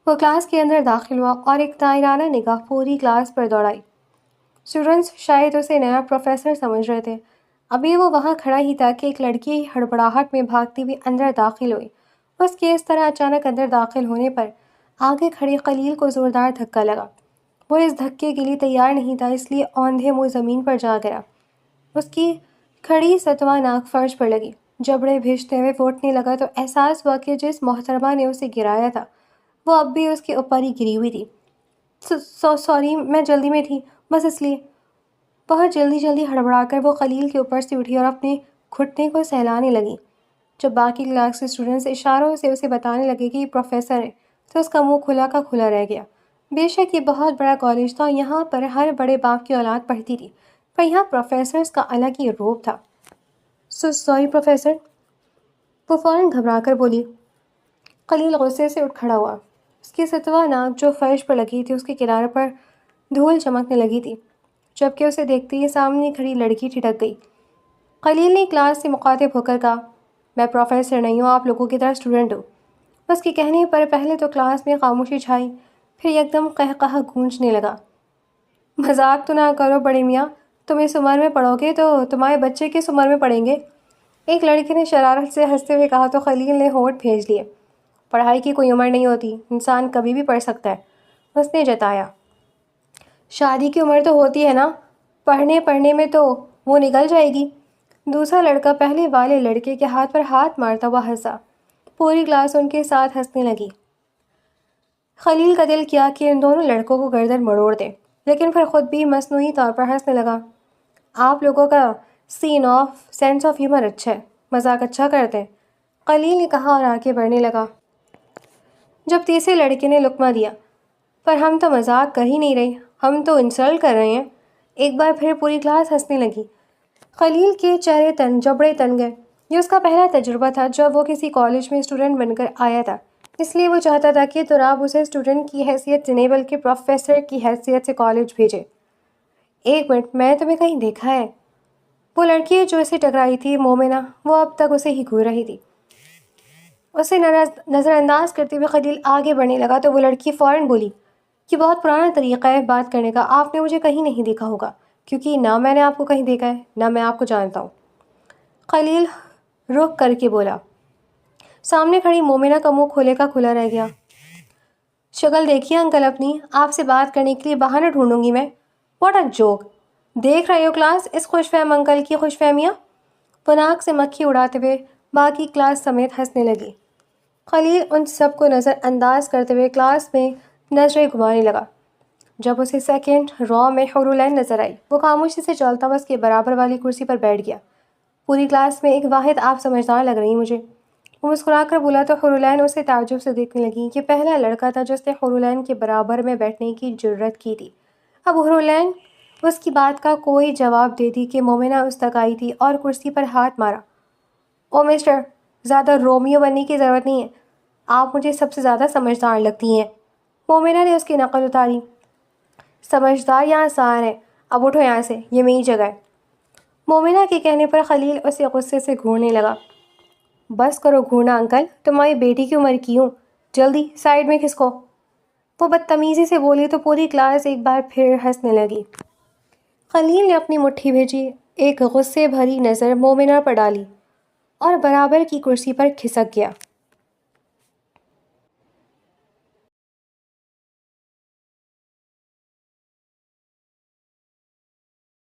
وہ کلاس کے اندر داخل ہوا اور ایک دائرانہ نگاہ پوری کلاس پر دوڑائی۔ اسٹوڈنٹس شاید اسے نیا پروفیسر سمجھ رہے تھے۔ ابھی وہ وہاں کھڑا ہی تھا کہ ایک لڑکی ہڑبڑاہٹ میں بھاگتی ہوئی اندر داخل ہوئی۔ اس کے اس طرح اچانک اندر داخل ہونے پر آگے کھڑے خلیل کو زوردار دھکا لگا۔ وہ اس دھکے کے لیے تیار نہیں تھا، اس لیے اوندھے منہ زمین پر جا گرا۔ اس کی کھڑی ستوا ناک فرش پر لگی۔ جبڑے بھیجتے ہوئے وہ اٹھنے لگا تو احساس ہوا کہ جس محترمہ نے اسے گرایا تھا وہ اب بھی اس کے اوپر ہی گری ہوئی تھی۔ سوری، میں جلدی میں تھی، بس اس لیے۔ بہت جلدی ہڑبڑا کر وہ خلیل کے اوپر سے اٹھی اور اپنے گھٹنے کو سہلانے لگی۔ جب باقی کلاس کے اسٹوڈنٹس اشاروں سے اسے بتانے لگے کہ یہ پروفیسر ہے تو اس کا منہ کھلا کا کھلا رہ گیا۔ بے شک یہ بہت بڑا کالج تھا اور یہاں پر ہر بڑے باپ کی اولاد پڑھتی تھی، پر یہاں پروفیسرز کا الگ ہی روب تھا۔ سوری پروفیسر، وہ فوراً گھبرا کر بولی۔ خلیل غصے سے اٹھ کھڑا ہوا۔ اس کی ستوا ناک جو فرش پر لگی تھی اس کے کنارے پر دھول چمکنے لگی تھی، جبکہ اسے دیکھتے ہی سامنے کھڑی لڑکی ٹھٹک گئی۔ خلیل نے کلاس سے مخاطب ہو کر کہا، میں پروفیسر نہیں ہوں، آپ لوگوں کی طرح اسٹوڈنٹ ہوں۔ اس کے کہنے پر پہلے تو کلاس میں خاموشی چھائی، پھر یکدم قہقہہ گونجنے لگا۔ مذاق تو نہ کرو بڑے میاں، تم اس عمر میں پڑھو گے تو تمہارے بچے کس عمر میں پڑھیں گے؟ ایک لڑکے نے شرارت سے ہنستے ہوئے کہا تو خلیل نے ہونٹ بھیج لیے۔ پڑھائی کی کوئی عمر نہیں ہوتی، انسان کبھی بھی پڑھ سکتا ہے، اس نے جتایا۔ شادی کی عمر تو ہوتی ہے نا، پڑھنے میں تو وہ نکل جائے گی۔ دوسرا لڑکا پہلے والے لڑکے کے ہاتھ پر ہاتھ مارتا ہوا ہنسا۔ پوری کلاس ان کے ساتھ ہنسنے لگی۔ خلیل کا دل کیا کہ ان دونوں لڑکوں کو گردن مڑوڑ دے، لیکن پھر خود بھی مصنوعی طور پر ہنسنے لگا۔ آپ لوگوں کا سینس آف ہیومر اچھا ہے، مذاق اچھا کرتے ہیں، خلیل نے کہا اور آگے بڑھنے لگا۔ جب تیسرے لڑکے نے لقمہ دیا، پر ہم تو مذاق کر ہی نہیں رہے، ہم تو انسلٹ کر رہے ہیں۔ ایک بار پھر پوری کلاس ہنسنے لگی۔ خلیل کے جبڑے تن گئے۔ یہ اس کا پہلا تجربہ تھا جب وہ کسی کالج میں اسٹوڈنٹ بن کر آیا تھا، اس لیے وہ چاہتا تھا کہ تراب اسے اسٹوڈنٹ کی حیثیت سے نہیں بلکہ پروفیسر کی حیثیت سے کالج بھیجے۔ ایک منٹ، میں نے تمہیں کہیں دیکھا ہے۔ وہ لڑکی جو اسے ٹکرائی تھی، مومنہ، وہ اب تک اسے ہی گھور رہی تھی۔ اسے نظر انداز کرتے ہوئے خلیل آگے بڑھنے لگا تو وہ لڑکی فوراً بولی، یہ بہت پرانا طریقہ ہے بات کرنے کا، آپ نے مجھے کہیں نہیں دیکھا ہوگا، کیونکہ نہ میں نے آپ کو کہیں دیکھا ہے نہ میں آپ کو جانتا ہوں۔ خلیل رخ کر کے بولا۔ سامنے کھڑی مومنہ کا منہ کھلے کا کھلا رہ گیا۔ شکل دیکھیے انکل اپنی، آپ سے بات کرنے کے لیے بہانہ ڈھونڈوں گی میں۔ What a joke! دیکھ رہے ہو کلاس، اس خوش فہم انکل کی خوش فہمیاں؟ وہ ناک سے مکھی اڑاتے ہوئے باقی کلاس سمیت ہنسنے لگی۔ خلیل ان سب کو نظر انداز کرتے ہوئے کلاس میں نظریں گھمانے لگا۔ جب اسے سیکنڈ رو میں حورالعین نظر آئی، وہ خاموشی سے چلتا ہوا اس کے برابر والی کرسی پر بیٹھ گیا۔ پوری کلاس میں ایک واحد آپ سمجھدار لگ رہی مجھے، وہ مسکرا کر بولا تو حورالعین اسے تعجب سے دیکھنے لگی۔ یہ پہلا لڑکا تھا جس نے حورالعین کے برابر میں بیٹھنے کی جرأت کی تھی۔ اب حورالعین اس کی بات کا کوئی جواب دیتی کہ مومنہ اس تک آئی تھی اور کرسی پر ہاتھ مارا۔ او مسٹر، زیادہ رومیو بننے کی ضرورت نہیں ہے، آپ مجھے سب سے زیادہ سمجھدار لگتی ہیں۔ مومنہ نے اس کی نقل اتاری۔ سمجھدار یہاں سار ہے، اب اٹھو یہاں سے، یہ میری جگہ ہے۔ مومنہ کے کہنے پر خلیل اسے غصے سے گھورنے لگا۔ بس کرو گھورنا انکل، تمہاری بیٹی کی عمر کی ہوں، جلدی سائڈ میں کھسکو۔ وہ بدتمیزی سے بولی تو پوری کلاس ایک بار پھر ہنسنے لگی۔ خلیل نے اپنی مٹھی بھیجی، ایک غصے بھری نظر مومنہ پر ڈالی اور برابر کی کرسی پر کھسک گیا۔